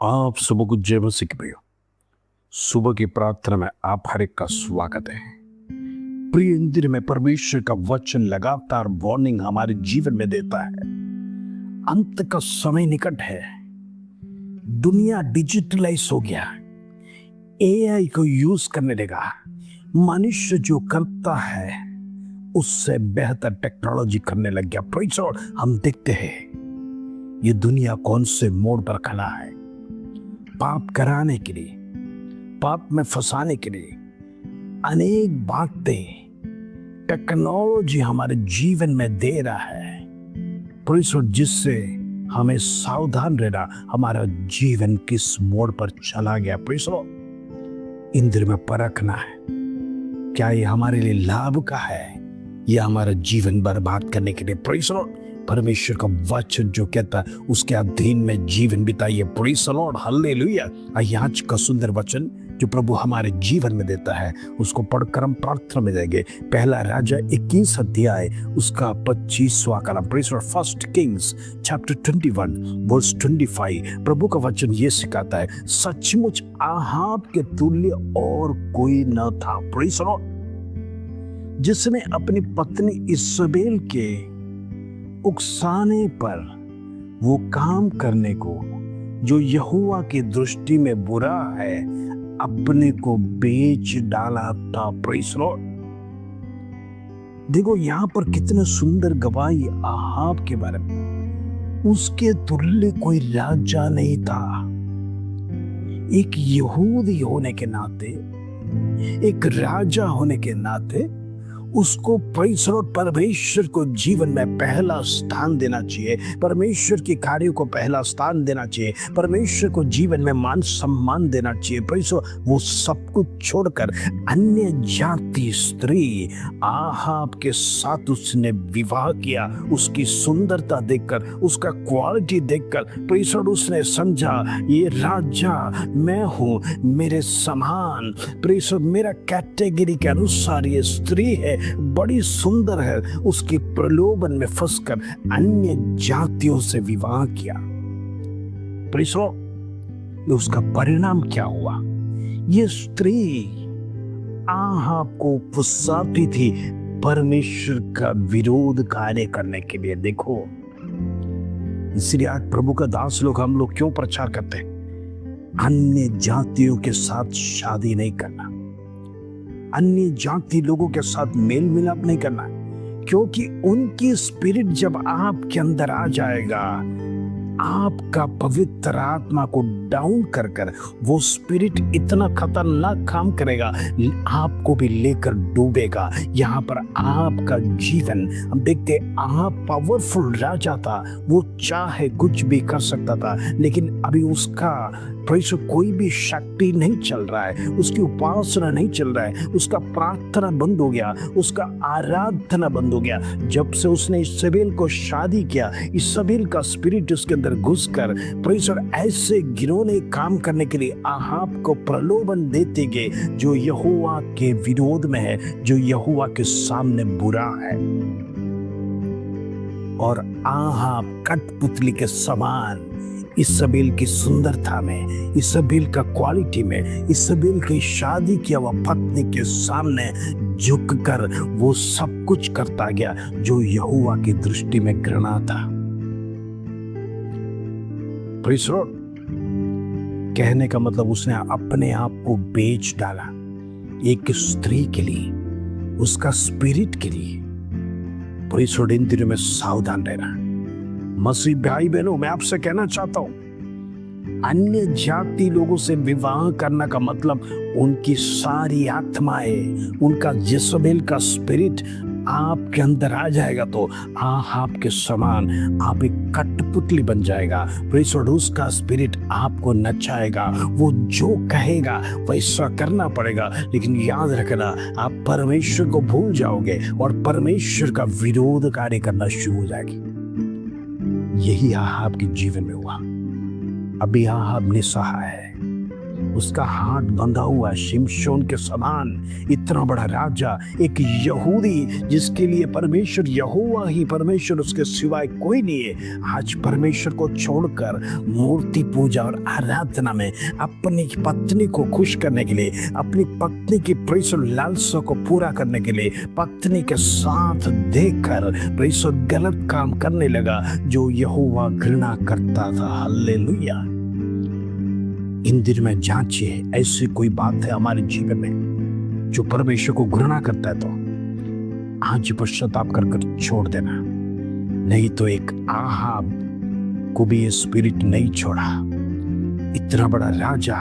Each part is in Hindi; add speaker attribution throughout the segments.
Speaker 1: आप सुबह को जय मसीह की प्रियो। सुबह की प्रार्थना में आप हर एक का स्वागत है। प्रिय इंद्र में परमेश्वर का वचन लगातार वार्निंग हमारे जीवन में देता है। अंत का समय निकट है। दुनिया डिजिटलाइज हो गया, एआई को यूज करने लगा। मनुष्य जो करता है उससे बेहतर टेक्नोलॉजी करने लग गया। प्रेज़ लॉर्ड, हम देखते हैं ये दुनिया कौन से मोड़ पर खड़ा है। पाप कराने के लिए, पाप में फंसाने के लिए अनेक बातें टेक्नोलॉजी हमारे जीवन में दे रहा है, जिससे हमें सावधान रहना। हमारा जीवन किस मोड़ पर चला गया, इंद्र में परखना है। क्या ये हमारे लिए लाभ का है या हमारा जीवन बर्बाद करने के लिए? परमेश्वर का वचन जो कहता है उसके अधीन में जीवन बिताइए। Praise the Lord, hallelujah. आइए आज का सुंदर वचन जो प्रभु हमारे जीवन में देता है उसको पढ़कर हम प्रार्थना में जाएंगे। पहला राजा 21 अध्याय उसका 25वां कलम। Praise the Lord. First Kings chapter 21 verse 25। प्रभु का वचन ये सिखाता है, सचमुच आहाब के तुल्य और कोई न था, प्रेज़ द लॉर्ड, जिसने अपनी पत्नी इजबेल के उकसाने पर वो काम करने को जो यहोवा की दृष्टि में बुरा है अपने को बेच डाला था। Praise the Lord. देखो यहां पर कितने सुंदर गवाही आहाब के बारे में। उसके तुल्य कोई राजा नहीं था। एक यहूदी होने के नाते, एक राजा होने के नाते उसको परमेश्वर को जीवन में पहला स्थान देना चाहिए। परमेश्वर के कार्यों को पहला स्थान देना चाहिए। परमेश्वर को जीवन में मान सम्मान देना चाहिए। वो सब कुछ छोड़कर अन्य जाति स्त्री आहाब के साथ उसने विवाह किया। उसकी सुंदरता देखकर, उसका क्वालिटी देखकर उसने समझा ये राजा मैं हूं, मेरे समान। मेरा कैटेगरी के अनुसार ये स्त्री है, बड़ी सुंदर है। उसकी प्रलोभन में फंसकर अन्य जातियों से विवाह किया। उसका परिणाम क्या हुआ? ये स्त्री आहाब को फंसाती थी परमेश्वर का विरोध कार्य करने के लिए। देखो, इसलिए आज प्रभु का दास लोग, हम लोग क्यों प्रचार करते हैं? अन्य जातियों के साथ शादी नहीं करना, अन्य जाति लोगों के साथ मेल मिलाप नहीं करना, क्योंकि उनकी स्पिरिट जब आपके अंदर आ जाएगा, आपका पवित्र आत्मा को डाउन कर कर वो स्पिरिट इतना खतरनाक काम करेगा, आपको भी लेकर डूबेगा। यहाँ पर आपका जीवन हम देखते, आप पावरफुल राजा था, वो चाहे कुछ भी कर सकता था, लेकिन अभी उसका कोई भी शक्ति नहीं चल रहा है, उसकी उपासना नहीं चल रहा है, उसका प्रार्थना बंद हो गया, उसका आराधना बंद हो गया। जब से उसने इजबेल को शादी किया, इजबेल का स्पिरिट उसके अंदर घुसकर ऐसे घिनौने काम करने के लिए आहाब को प्रलोभन देते गए जो यहोवा के विरोध में है, जो यहोवा के सामने बुरा है। और आहाब कठपुतली के समान इजबेल की सुंदरता में, इजबेल का क्वालिटी में, इजबेल की शादी किया हुआ पत्नी के सामने झुककर वो सब कुछ करता गया जो यहोवा की दृष्टि में घृणा था। Praise the Lord. कहने का मतलब उसने अपने आप को बेच डाला एक स्त्री के लिए, उसका स्पिरिट के लिए। Praise the Lord. इन दिनों में सावधान रहना। मसीह भाई बहनों, मैं आपसे कहना चाहता हूं, अन्य जाति लोगों से विवाह करना का मतलब उनकी सारी आत्माएं, उनका इजबेल का स्पिरिट आपके अंदर आ जाएगा तो आपके समान आप एक कठपुतली बन जाएगा। उसका स्पिरिट आपको नचाएगा, वो जो कहेगा वैसा करना पड़ेगा। लेकिन याद रखना, आप परमेश्वर को भूल जाओगे और परमेश्वर का विरोध कार्य करना शुरू हो जाएगी। यही आहाब के जीवन में हुआ। अभी आहाब निसहाय है, उसका हाथ बंधा हुआ शिमशोन के समान इतना बड़ा राजा, एक यहूदी जिसके लिए परमेश्वर यहोवा ही परमेश्वर, उसके सिवाय कोई नहीं है, आज परमेश्वर को छोड़कर मूर्ति पूजा और आराधना में अपनी पत्नी को खुश करने के लिए, अपनी पत्नी की प्रेसर लालसा को पूरा करने के लिए पत्नी के साथ देखकर प्रेसर गलत काम करने लगा जो यहोवा घृणा करता था। हालेलुया। इन दिनों में जांचिए, ऐसी कोई बात है हमारे जीवन में जो परमेश्वर को घृणा करता है तो आज पश्चाताप कर छोड़ देना, नहीं तो एक आहाब को भी ये स्पिरिट नहीं छोड़ा। इतना बड़ा राजा,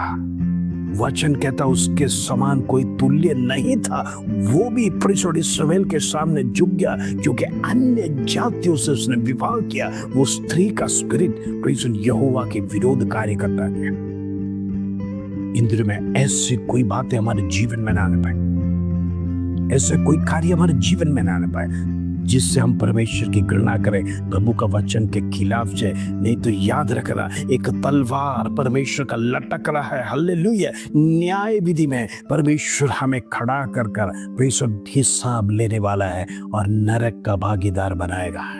Speaker 1: वचन कहता उसके समान कोई तुल्य नहीं था, वो भी प्रिंस इस्राएल के सामने झुक गया क्योंकि अन्य जातियों से उसने विवाह किया। वो स्त्री का स्पिरिट प्रिंस यहोवा के विरोध कार्य करता है। इन दिनों में ऐसी कोई बातें हमारे जीवन में ना आने पाए, ऐसे कोई कार्य हमारे जीवन में ना आने पाए जिससे हम परमेश्वर की घृणा करें, प्रभु का वचन के खिलाफ जाए। नहीं तो याद रखना, एक तलवार परमेश्वर का लटक रहा है। हालेलुया। न्याय विधि में परमेश्वर हमें खड़ा कर परमेश्वर हिसाब लेने वाला है और नरक का भागीदार बनाएगा।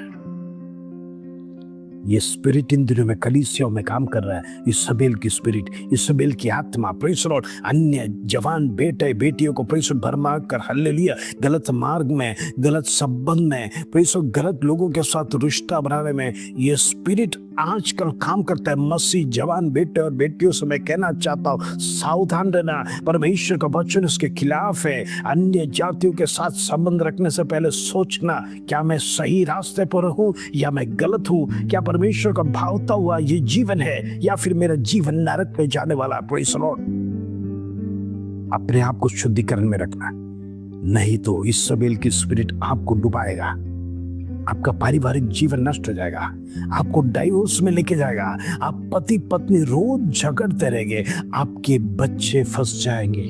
Speaker 1: ये स्पिरिट इन दिनों में कलीसियाओं में काम कर रहा है। इसाबेल की स्पिरिट, इसाबेल की आत्मा प्रेस लॉर्ड अन्य जवान बेटे बेटियों को प्रेस भरमा कर हालेलुया गलत मार्ग में, गलत संबंध में, प्रेस गलत लोगों के साथ रिश्ता बनाने में ये स्पिरिट आजकल काम करता है। मसीह जवान बेटे और बेटियों से मैं कहना चाहता हूँ, सावधान रहना। परमेश्वर का वचन उसके खिलाफ है। अन्य जातियों के साथ संबंध रखने से पहले सोचना, क्या मैं सही रास्ते पर हूँ या मैं गलत हूँ? क्या परमेश्वर का भावता हुआ ये जीवन है या फिर मेरा जीवन नरक में जाने वाला? Praise the Lord. अपने आप को शुद्धिकरण में रखना, नहीं तो इसाबेल की स्पिरिट आपको डुबाएगा। आपका पारिवारिक जीवन नष्ट हो जाएगा, आपको डाइवोर्स में लेके जाएगा, आप पति पत्नी रोज झगड़ते रहेंगे, आपके बच्चे फंस जाएंगे।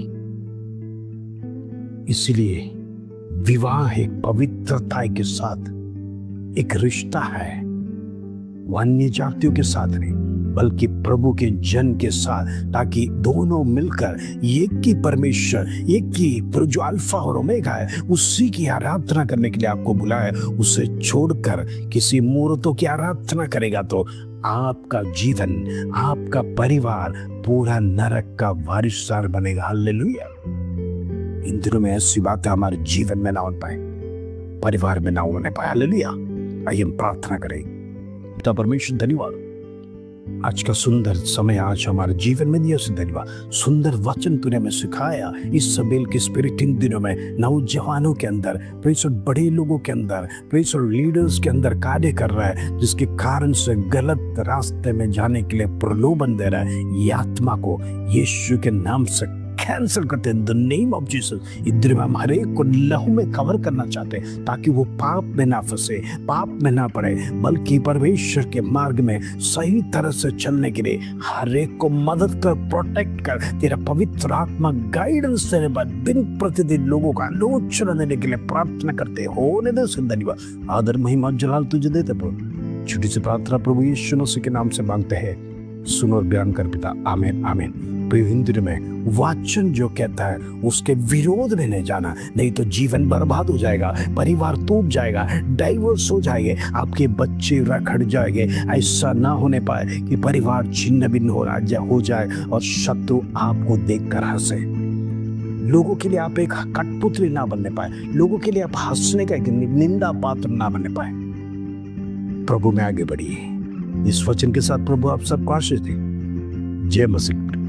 Speaker 1: इसलिए विवाह एक पवित्रता के साथ एक रिश्ता है, वो अन्य जातियों के साथ नहीं बल्कि प्रभु के जन के साथ, ताकि दोनों मिलकर एक ही परमेश्वर, एक ही जो अल्फा और ओमेगा है, उसी की आराधना करने के लिए आपको बुलाया। उसे छोड़कर किसी मूर्तों की आराधना करेगा तो आपका जीवन, आपका परिवार पूरा नरक का वारिसदार बनेगा। हालेलुया। इन दिनों में ऐसी बातें हमारे जीवन में ना हो पाए, परिवार में ना होने पाए। हालेलुया। आइए हम प्रार्थना करें। पिता परमेश्वर, धन्यवाद आज का सुंदर समय आज हमारे जीवन में दिया। धन्यवाद, सुंदर वचन तूने हमें सिखाया। इसाबेल की स्पिरिट इन दिनों में नौजवानों के अंदर, प्रेसर बड़े लोगों के अंदर, प्रेसर लीडर्स के अंदर कार्य कर रहा है, जिसके कारण से गलत रास्ते में जाने के लिए प्रलोभन दे रहा है। ये आत्मा को यीशु के नाम से कैंसिल करते हैं, द नेम ऑफ जीसस। इधर में हम हर एक को लहू में कवर करना चाहते हैं ताकि वो पाप में ना फंसे, पाप में ना पड़े, बल्कि परमेश्वर के मार्ग में सही तरह से चलने के लिए हर एक को मदद कर, प्रोटेक्ट कर। तेरा पवित्र आत्मा गाइडेंस देने बाद दिन प्रतिदिन लोगों का आलोचना देने के लिए प्रार्थना करते होने दे। धन्यवाद, आदर, महिमा, जलाल तुझे देते प्रभु। छोटी सी प्रार्थना प्रभु यीशु मसीह के नाम से मांगते हैं, सुनो और बयान कर पिता। आमीन आमीन। हिंदी में वचन जो कहता है उसके विरोध में नहीं जाना, नहीं तो जीवन बर्बाद हो जाएगा, परिवार टूट जाएगा, डाइवोर्स हो जाएंगे, आपके बच्चे रखड़ जाएंगे। ऐसा ना होने पाए कि परिवार छिन्न भिन्न हो जाए और शत्रु आपको देखकर हंसे। लोगों के लिए आप एक कठपुतली ना बनने पाए, लोगों के लिए आप हंसने का एक निंदा पात्र ना बनने पाए। प्रभु में आगे बढ़िए। इस वचन के साथ प्रभु आप सबको आशीष दे। जय मसीह।